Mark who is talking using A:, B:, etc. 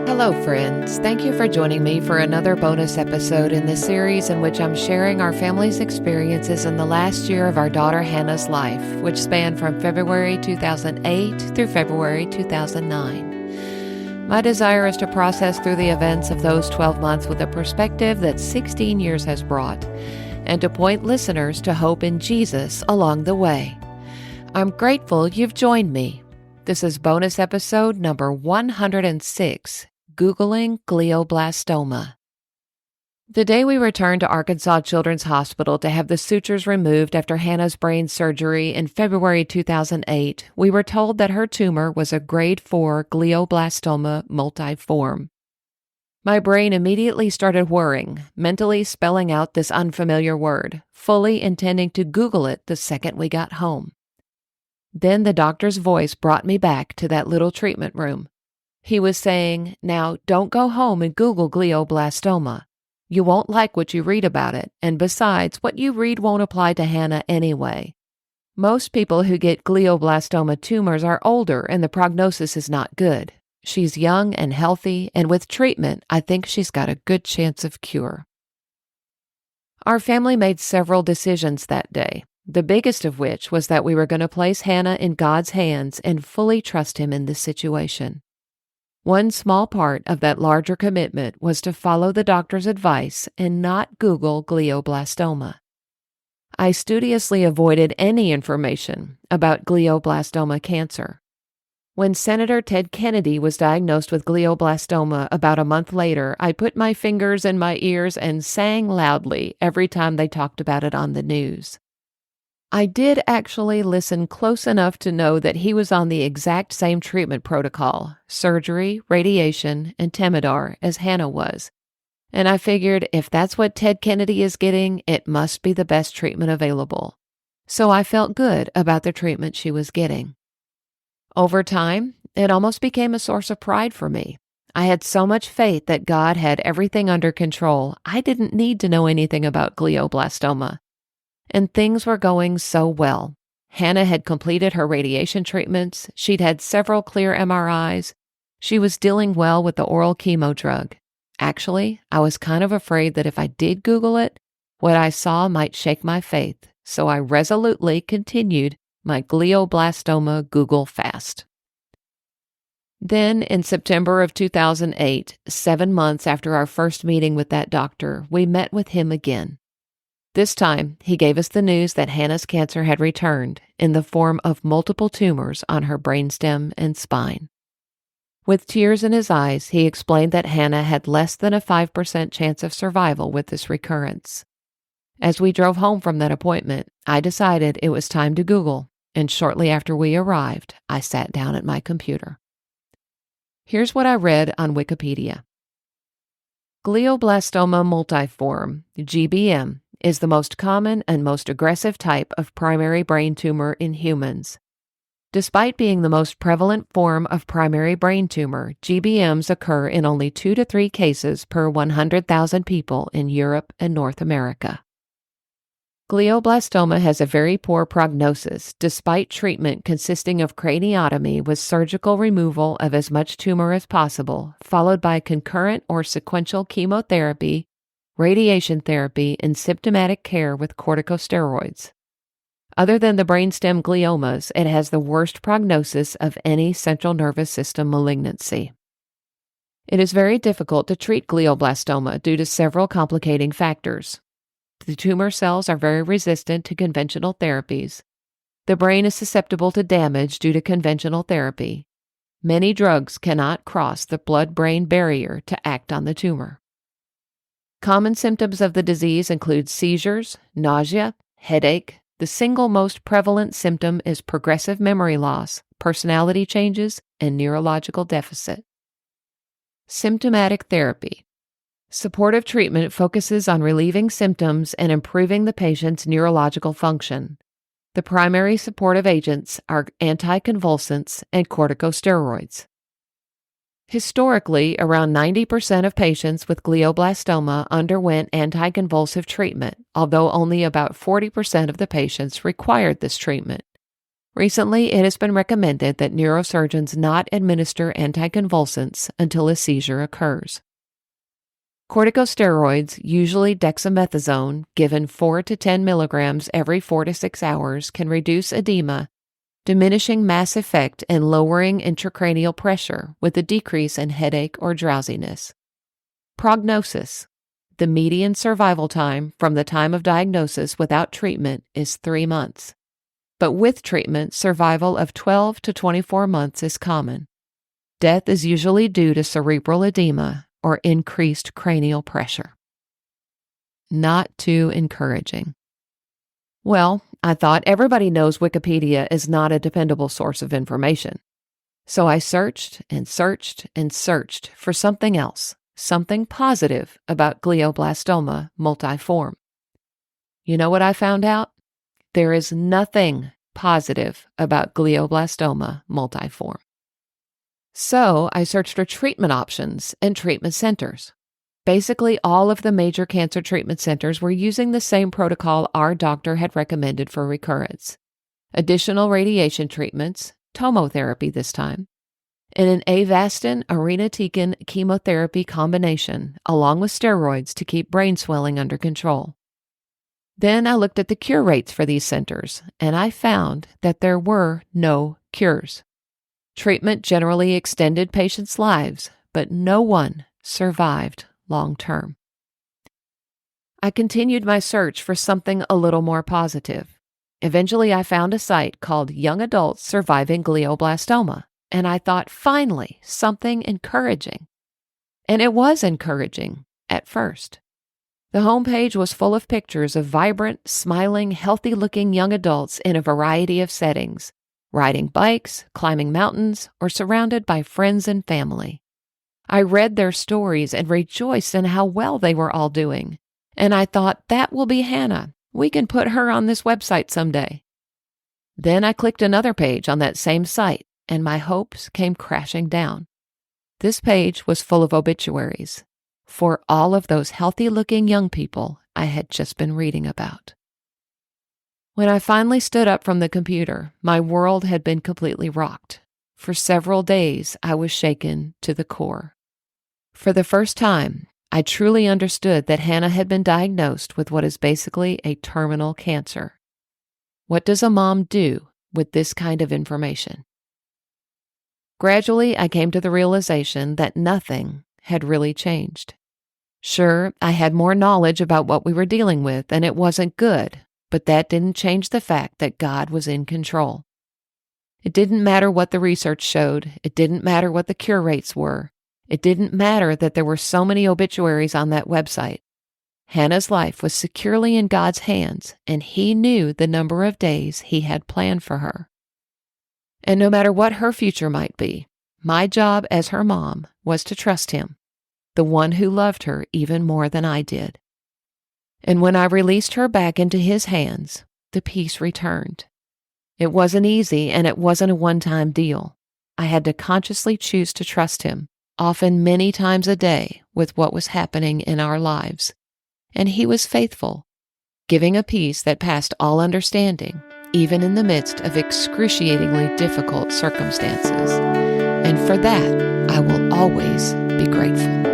A: Hello, friends. Thank you for joining me for another bonus episode in the series in which I'm sharing our family's experiences in the last year of our daughter Hannah's life, which spanned from February 2008 through February 2009. My desire is to process through the events of those 12 months with a perspective that 16 years has brought, and to point listeners to hope in Jesus along the way. I'm grateful you've joined me. This is bonus episode number 106, Googling glioblastoma. The day we returned to Arkansas Children's Hospital to have the sutures removed after Hannah's brain surgery in February 2008, we were told that her tumor was a Grade IV Glioblastoma Multiforme. My brain immediately started whirring, mentally spelling out this unfamiliar word, fully intending to Google it the second we got home. Then the doctor's voice brought me back to that little treatment room. He was saying, "Now, don't go home and Google glioblastoma. You won't like what you read about it, and besides, what you read won't apply to Hannah anyway. Most people who get glioblastoma tumors are older and the prognosis is not good. She's young and healthy, and with treatment, I think she's got a good chance of cure." Our family made several decisions that day, the biggest of which was that we were going to place Hannah in God's hands and fully trust Him in this situation. One small part of that larger commitment was to follow the doctor's advice and not Google glioblastoma. I studiously avoided any information about glioblastoma cancer. When Senator Ted Kennedy was diagnosed with glioblastoma about a month later, I put my fingers in my ears and sang loudly every time they talked about it on the news. I did actually listen close enough to know that he was on the exact same treatment protocol, surgery, radiation, and Temodar, as Hannah was. And I figured if that's what Ted Kennedy is getting, it must be the best treatment available. So I felt good about the treatment she was getting. Over time, it almost became a source of pride for me. I had so much faith that God had everything under control, I didn't need to know anything about glioblastoma. And things were going so well. Hannah had completed her radiation treatments. She'd had several clear MRIs. She was dealing well with the oral chemo drug. Actually, I was kind of afraid that if I did Google it, what I saw might shake my faith, so I resolutely continued my glioblastoma Google fast. Then, in September of 2008, 7 months after our first meeting with that doctor, we met with him again. This time, he gave us the news that Hannah's cancer had returned in the form of multiple tumors on her brainstem and spine. With tears in his eyes, he explained that Hannah had less than a 5% chance of survival with this recurrence. As we drove home from that appointment, I decided it was time to Google, and shortly after we arrived, I sat down at my computer. Here's what I read on Wikipedia. Glioblastoma multiforme, GBM, is the most common and most aggressive type of primary brain tumor in humans. Despite being the most prevalent form of primary brain tumor, GBMs occur in only 2 to 3 cases per 100,000 people in Europe and North America. Glioblastoma has a very poor prognosis, despite treatment consisting of craniotomy with surgical removal of as much tumor as possible, followed by concurrent or sequential chemotherapy, radiation therapy, and symptomatic care with corticosteroids. Other than the brainstem gliomas, it has the worst prognosis of any central nervous system malignancy. It is very difficult to treat glioblastoma due to several complicating factors. The tumor cells are very resistant to conventional therapies. The brain is susceptible to damage due to conventional therapy. Many drugs cannot cross the blood-brain barrier to act on the tumor. Common symptoms of the disease include seizures, nausea, headache. The single most prevalent symptom is progressive memory loss, personality changes, and neurological deficit. Symptomatic therapy. Supportive treatment focuses on relieving symptoms and improving the patient's neurological function. The primary supportive agents are anticonvulsants and corticosteroids. Historically, around 90% of patients with glioblastoma underwent anticonvulsive treatment, although only about 40% of the patients required this treatment. Recently, it has been recommended that neurosurgeons not administer anticonvulsants until a seizure occurs. Corticosteroids, usually dexamethasone, given 4 to 10 milligrams every 4 to 6 hours, can reduce edema, diminishing mass effect and lowering intracranial pressure with a decrease in headache or drowsiness. Prognosis. The median survival time from the time of diagnosis without treatment is 3 months. But with treatment, survival of 12 to 24 months is common. Death is usually due to cerebral edema or increased cranial pressure. Not too encouraging. Well, I thought everybody knows Wikipedia is not a dependable source of information. So I searched and searched and searched for something else, something positive about glioblastoma multiforme. You know what I found out? There is nothing positive about glioblastoma multiforme. So I searched for treatment options and treatment centers. Basically, all of the major cancer treatment centers were using the same protocol our doctor had recommended for recurrence. Additional radiation treatments, tomotherapy this time, and an Avastin-irinotecan chemotherapy combination, along with steroids to keep brain swelling under control. Then I looked at the cure rates for these centers, and I found that there were no cures. Treatment generally extended patients' lives, but no one survived long term. I continued my search for something a little more positive. Eventually, I found a site called Young Adults Surviving Glioblastoma, and I thought, finally, something encouraging. And it was encouraging at first. The homepage was full of pictures of vibrant, smiling, healthy-looking young adults in a variety of settings, riding bikes, climbing mountains, or surrounded by friends and family. I read their stories and rejoiced in how well they were all doing. And I thought, that will be Hannah. We can put her on this website someday. Then I clicked another page on that same site, and my hopes came crashing down. This page was full of obituaries for all of those healthy-looking young people I had just been reading about. When I finally stood up from the computer, my world had been completely rocked. For several days, I was shaken to the core. For the first time, I truly understood that Hannah had been diagnosed with what is basically a terminal cancer. What does a mom do with this kind of information? Gradually, I came to the realization that nothing had really changed. Sure, I had more knowledge about what we were dealing with, and it wasn't good, but that didn't change the fact that God was in control. It didn't matter what the research showed. It didn't matter what the cure rates were. It didn't matter that there were so many obituaries on that website. Hannah's life was securely in God's hands, and He knew the number of days He had planned for her. And no matter what her future might be, my job as her mom was to trust Him, the one who loved her even more than I did. And when I released her back into His hands, the peace returned. It wasn't easy, and it wasn't a one-time deal. I had to consciously choose to trust Him, often many times a day, with what was happening in our lives. And He was faithful, giving a peace that passed all understanding, even in the midst of excruciatingly difficult circumstances. And for that, I will always be grateful.